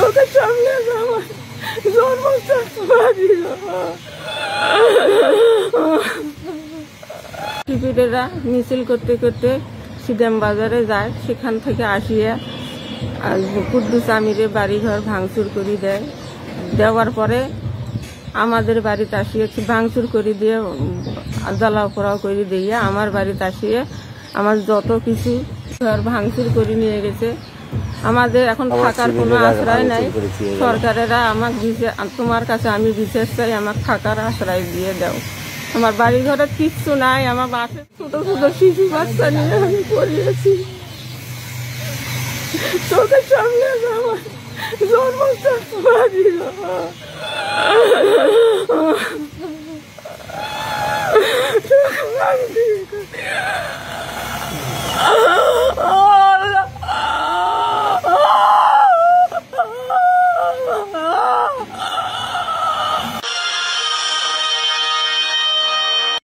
চোখের সামনে আমার জন্মস্থান বাড়ি। শিবিরেরা মিছিল করতে করতে সিদাম বাজারে যায়, সেখান থেকে আসিয়া কুদ্দুস আমিরের বাড়িঘর ভাঙচুর করে দেয়। দেওয়ার পরে আমাদের বাড়িতে আসিয়ে ভাঙচুর করে দিয়ে জ্বালাও পোড়াও করে দিয়ে আমার বাড়িতে আসিয়ে আমার যত কিছু ঘর ভাঙচুর করে নিয়ে গেছে। আমাদের এখন থাকার কোনো আশ্রয় নাই। সরকারেরা আমাকে তোমার কাছে আমি বিশেষ চাই, আমার থাকার আশ্রয় দিয়ে দাও। আমার বাড়ি ঘরে কিচ্ছু নাই, আমার বাসে ছোট ছোট শিশু বাচ্চা নিয়ে আমি পড়িয়েছি। চোখের সামনে আমার জন্মস্থান বাড়ি।